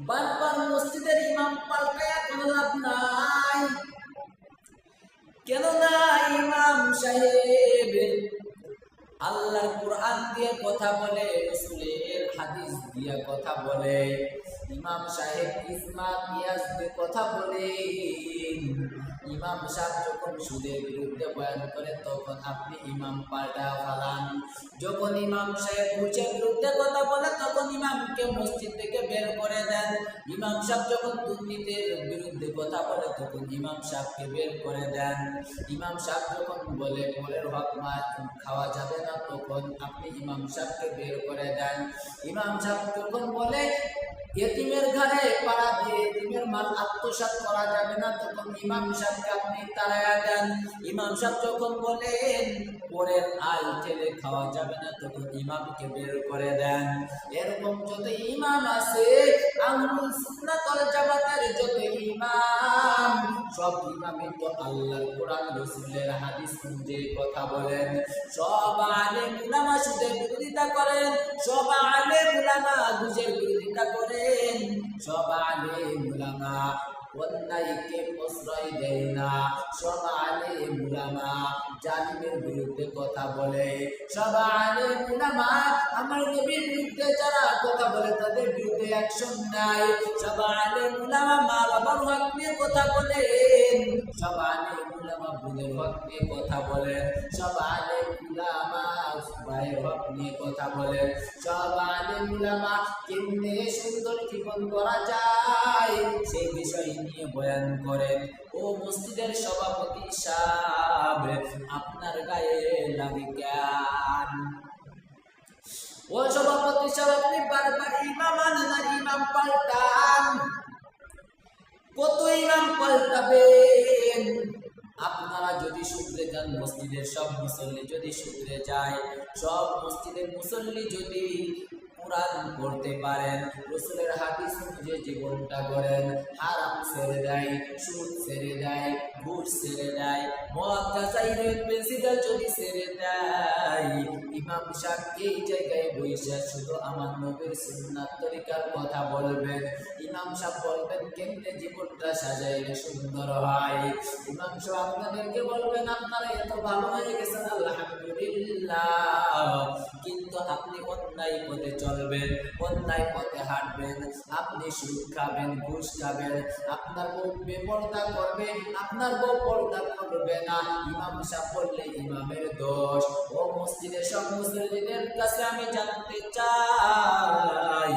বারবার মসজিদের ইমাম পাল্টায়া কোনো লাভ নাই। কেননা ইমাম সাহেব আল্লাহর কোরআন দিয়ে কথা বলে, রাসূলের হাদিস দিয়ে কথা বলে। ইমাম সাহেব ইসমা কিয়াস দিয়ে কথা বলে। ইমাম সাহেব যখন সুদের বিরুদ্ধে বয়ান করে তখন আপনি ইমাম পাল্টা ফেলান। যখন ইমাম সাহেব ঘুষের বিরুদ্ধে কথা বলে তখন ইমামকে মসজিদ থেকে বের করে দেন। ইমাম সাহেব যখন দুর্নীতির বিরুদ্ধে কথা বলে তখন ইমাম সাহেবকে বের করে দেন। ইমাম সাহেব যখন বলে পরের হক খাওয়া যাবে না তখন আপনি ইমাম সাহেবকে বের করে দেন। ইমাম সাহেব যখন বলে ইতিমের ঘরে পাড়া দিয়ে ইতিমের মাল আত্মসাৎ করা যাবে না তখন ইমাম সাহেবকে আপনি তাড়ায়া দেন। ইমাম সাহেব যখন বলেন পরের আল ঠেলে খাওয়া যাবে না তখন ইমামকে বের করে দেন। এরকম যত ইমাম আছে আহলুল সুন্নাত ওয়াল জামাতের যত ইমাম, সব ইমামই তো আল্লাহর কোরআন রাসূলের হাদিস অনুযায়ী কথা বলেন। সব আলেম উলামা সুদের বিরোধিতা করেন, সব আলেম উলামা ঘুষের বিরোধিতা করেন, সব আলেম উলামা অন্যায়কে প্রশ্রয় দেয় না, সব আলেম উলামা জালিমের বিরুদ্ধে কথা বলে, সব আলেম উলামা আমার নবীর বিরুদ্ধে যারা কথা বলে তাদের বিরুদ্ধে অ্যাকশন নেয়, সব আলেম উলামা মা বাবার হক নিয়ে কথা বলেন, সব আলেম উলামা বোনের হক নিয়ে কথা বলেন, সব আলেম উলামা ভাইয়ের হক নিয়ে কথা বলেন, সব আলেম উলামা কেমনে সুন্দর জীবন করা যায় সেই বিষয় নিয়ে বয়ান করেন। ও মসজিদের সভাপতি সাহেব, আপনার গায়ে লাগে কেন? ও সভাপতি সাহেব, আপনি বারবার ইমাম আনেন আর ইমাম পাল্টান। কত ইমাম পাল্টাবেন? আপনারা যদি শুধরে যান, মসজিদের সব মুসল্লি যদি শুধরে যায়, সব মসজিদের মুসল্লি যদি কোরআন পড়তে পারেন, রাসূলের হাদিস অনুযায়ী জীবনটা করেন, হারাম ছেড়ে দেয়, সুদ ছেড়ে দেয়, ঘুষ ছেড়ে দেয়, মদ গাঁজা পেন্সিল যদি ছেড়ে দেয়, ইমাম সাহেব এই জায়গায় বসে শুধু আমার নবীর সুন্নাত তরিকার কথা বলবেন। ইমাম সাহেব বলবেন কেমনে জীবনটা সাজাইলে সুন্দর হয়। ইমাম সাহেব আপনাদেরকে বলবেন আপনারা এত ভালো হয়ে গেছেন আলহামদুলিল্লাহ, কিন্তু আপনি অন্যায় পথে চলবেন, অন্যায় পথে হাঁটবেন, আপনি সুদ খাবেন, ঘুষ খাবেন, আপনার বউ বেপরদা করবে, আপনার বউ পর্দা করবে না। ইমাম সাহেব বললে ইমামের দোষ। ও মসজিদের সব মুসল্লিদের কাছে আমি জানতে চাই,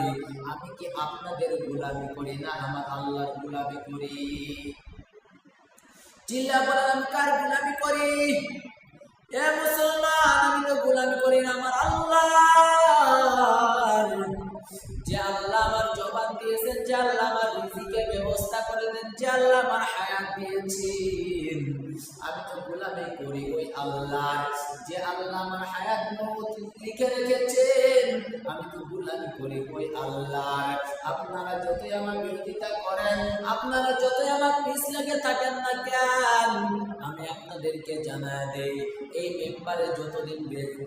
আমি কি আপনাদের গোলামি করি না আমার আল্লাহর গোলামি করি? চিল্লা বলেন আমি কার গোলামি করি? এ মুসলমান, আমি তো গোলামি করি না আমার আল্লাহর। যে আল্লাহ আমার জবান দিয়েছেন, যে আল্লাহ আমার রিজিকের ব্যবস্থা করে দেন, যে আল্লাহ আমার হায়াত দিয়েছেন, আমি তো গোলামি করি ওই আল্লাহর। যে আল্লাহ আমার হায়াত মওত লিখে রেখেছেন, আমি তো গোলামি করি ওই আল্লাহর। আপনারা যতই আমার বিরোধিতা করেন, আপনারা যতই আমার পিছ লেগে থাকেন না কেন, আমি আপনাদেরকে জানায় দেই, এই মেম্বারে যতদিন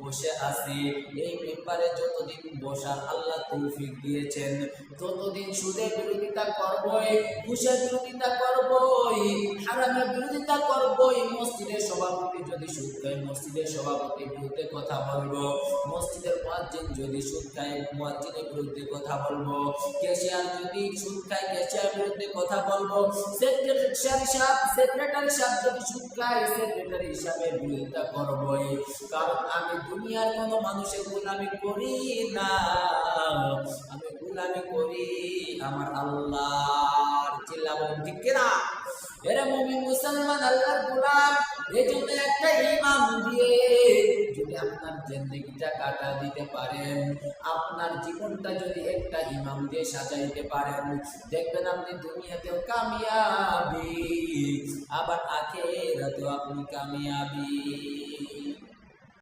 বসে আছি, এই মেম্বারে যতদিন বসার আল্লাহ তৌফিক দিয়েছেন, ততদিন সুদের বিরোধিতা করবই, ঘুষের বিরোধিতা করবই, হারামের বিরোধিতা করবই। মসজিদের সভাপতি যদি সুদ খায়, মসজিদের সভাপতির বিরুদ্ধে কথা বলবো। মসজিদের মুয়াজ্জিন যদি সুদ খায়, মুয়াজ্জিনের বিরুদ্ধে কথা বলবো। ক্যাশিয়ার যদি সুদ খায়, ক্যাশিয়ার বিরুদ্ধে কথা বলবো। সেক্রেটারি সাহেব যদি সুদ খায়, সেক্রেটারি হিসাবের বিরোধিতা করবই। কারণ আমি দুনিয়ার কোনো মানুষের গোলামি করি না, আমি গোলামি করি আমার আল্লাহর। চিল্লা বলেন ঠিক কিনা? এরা মুমিন মুসলমান আল্লাহর গোলাম। এই জন্য একটা ইমাম দিয়ে যদি আপনার জিন্দেগিটা কাটা দিতে পারেন, আপনার জীবনটা যদি একটা ইমাম দিয়ে সাজাইতে পারেন, দেখবেন আপনি দুনিয়াতেও কামিয়াবি, আবার আখিরাতেও আপনি কামিয়াবি।